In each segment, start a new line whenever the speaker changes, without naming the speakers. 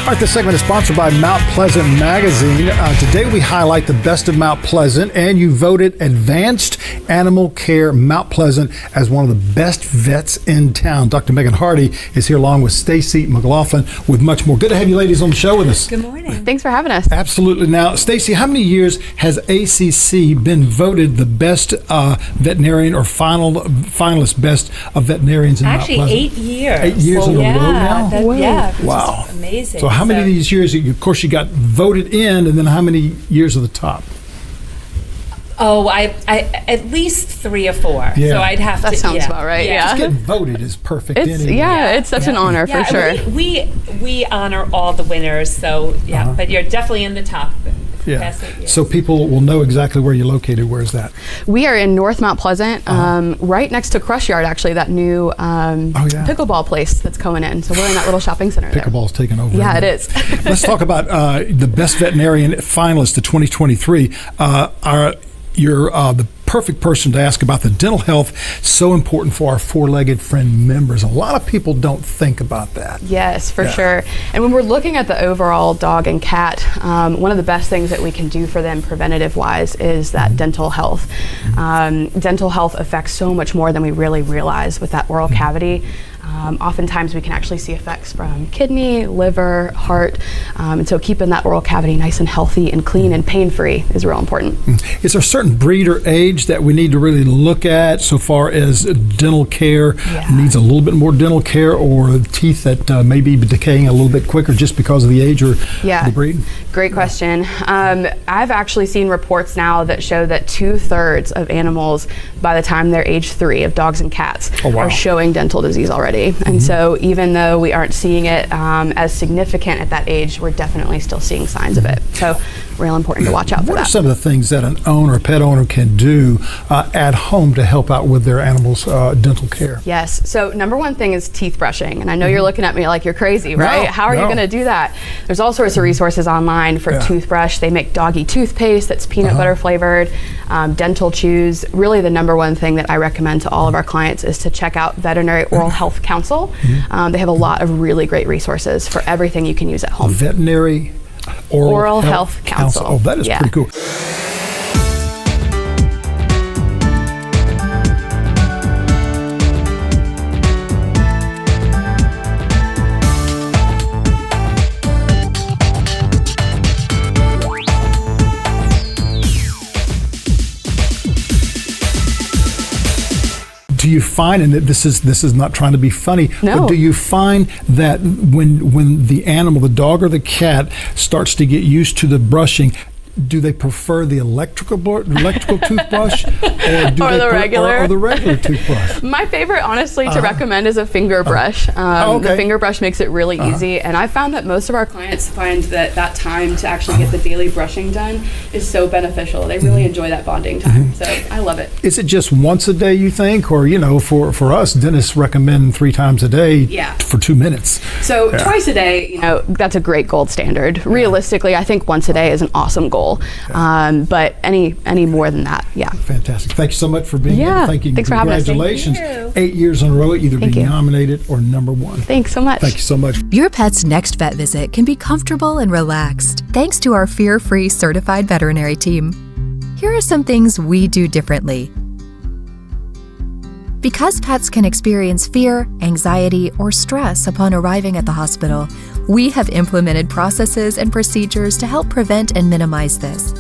All right, this segment is sponsored by Mount Pleasant Magazine. Today we highlight the best of Mount Pleasant, and you voted Advanced Animal Care Mount Pleasant as one of the best vets in town. Dr. Megan Hardy is here along with Stacey, McLoughlin with much more. Good to have you ladies on the show with us.
Good morning.
Thanks for having us.
Absolutely. Now, Stacey, how many years has ACC been voted the best veterinarian or finalist best of veterinarians in Mount Pleasant?
Actually, 8 years.
8 years in a row now?
Wow. Amazing.
So how many of these years, of course, you got voted in, and then how many years at the top?
Oh, I at least 3 or 4.
Yeah.
So I'd have to.
That sounds about right. Yeah.
Just getting voted is perfect anyway.
It's such an honor for sure.
We honor all the winners. So but you're definitely in the top.
Yeah. So people will know exactly where you're located. Where is that?
We are in North Mount Pleasant, right next to Crush Yard, actually, that new pickleball place that's coming in. So we're in that little shopping center there.
Pickleball's taking over.
Yeah, it is.
Let's talk about the best veterinarian finalist of 2023. You're the perfect person to ask about the dental health, so important for our four-legged friend members. A lot of people don't think about that.
Yes, for sure. And when we're looking at the overall dog and cat, one of the best things that we can do for them preventative-wise is that dental health. Dental health affects so much more than we really realize with that oral cavity. Oftentimes we can actually see effects from kidney, liver, heart, and so keeping that oral cavity nice and healthy and clean and pain-free is real important.
Is there a certain breed or age that we need to really look at so far as dental care needs a little bit more dental care, or teeth that may be decaying a little bit quicker just because of the age or the breed?
Great question. I've actually seen reports now that show that 2/3 of animals by the time they're age 3 of dogs and cats are showing dental disease already. And so even though we aren't seeing it as significant at that age, we're definitely still seeing signs of it. So real important to watch out for that.
What are some of the things that an owner, a pet owner, can do at home to help out with their animals' dental care?
Yes. So number one thing is teeth brushing. And I know you're looking at me like you're crazy, right? How are you going to do that? There's all sorts of resources online for toothbrush. They make doggy toothpaste that's peanut butter flavored, dental chews. Really the number one thing that I recommend to all of our clients is to check out Veterinary Oral Health Council. They have a lot of really great resources for everything you can use at home.
Veterinary Oral Health Council. Oh, that is pretty cool. Do you find, and this is not trying to be funny, but do you find that when the animal, the dog or the cat, starts to get used to the brushing, do they prefer the electrical toothbrush or the regular toothbrush?
My favorite, honestly, to recommend is a finger brush. The finger brush makes it really easy, and I found that most of our clients find that time to actually get the daily brushing done is so beneficial. They really enjoy that bonding time, so I love it.
Is it just once a day, you think, or for us, dentists recommend 3 times a day for 2 minutes?
So twice a day, that's a great gold standard. Realistically, I think once a day is an awesome goal. But any more than that,
Fantastic. Thank you so much for being here. Thank you.
Thanks for having us.
Congratulations. 8 years in a row, either being nominated or number 1.
Thanks so much.
Thank you so much.
Your pet's next vet visit can be comfortable and relaxed thanks to our fear-free certified veterinary team. Here are some things we do differently. Because pets can experience fear, anxiety, or stress upon arriving at the hospital, we have implemented processes and procedures to help prevent and minimize this.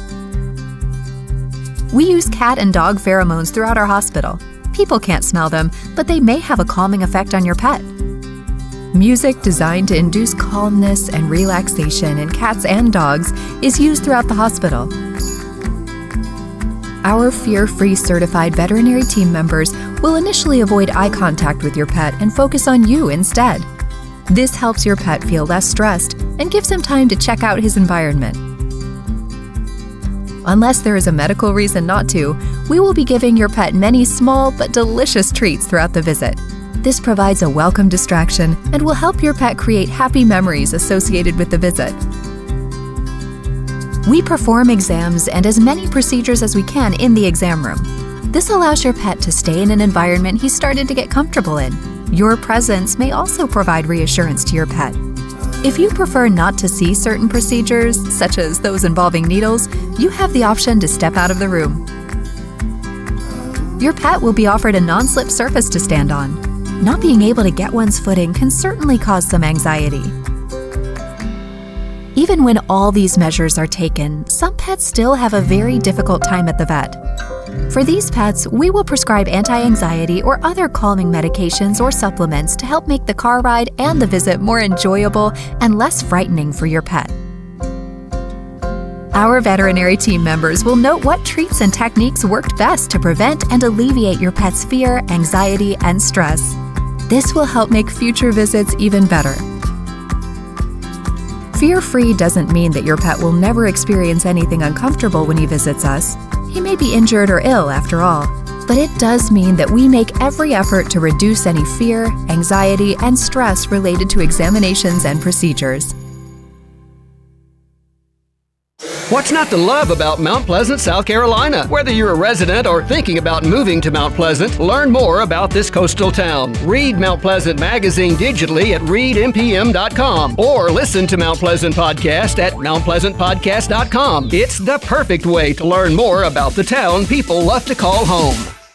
We use cat and dog pheromones throughout our hospital. People can't smell them, but they may have a calming effect on your pet. Music designed to induce calmness and relaxation in cats and dogs is used throughout the hospital. Our fear-free certified veterinary team members will initially avoid eye contact with your pet and focus on you instead. This helps your pet feel less stressed and gives him time to check out his environment. Unless there is a medical reason not to, we will be giving your pet many small but delicious treats throughout the visit. This provides a welcome distraction and will help your pet create happy memories associated with the visit. We perform exams and as many procedures as we can in the exam room. This allows your pet to stay in an environment he started to get comfortable in. Your presence may also provide reassurance to your pet. If you prefer not to see certain procedures, such as those involving needles, you have the option to step out of the room. Your pet will be offered a non-slip surface to stand on. Not being able to get one's footing can certainly cause some anxiety. Even when all these measures are taken, some pets still have a very difficult time at the vet. For these pets, we will prescribe anti-anxiety or other calming medications or supplements to help make the car ride and the visit more enjoyable and less frightening for your pet. Our veterinary team members will note what treats and techniques worked best to prevent and alleviate your pet's fear, anxiety, and stress. This will help make future visits even better. Fear-free doesn't mean that your pet will never experience anything uncomfortable when he visits us. He may be injured or ill after all, but it does mean that we make every effort to reduce any fear, anxiety, and stress related to examinations and procedures.
What's not to love about Mount Pleasant, South Carolina? Whether you're a resident or thinking about moving to Mount Pleasant, learn more about this coastal town. Read Mount Pleasant magazine digitally at readmpm.com or listen to Mount Pleasant podcast at mountpleasantpodcast.com. It's the perfect way to learn more about the town people love to call home.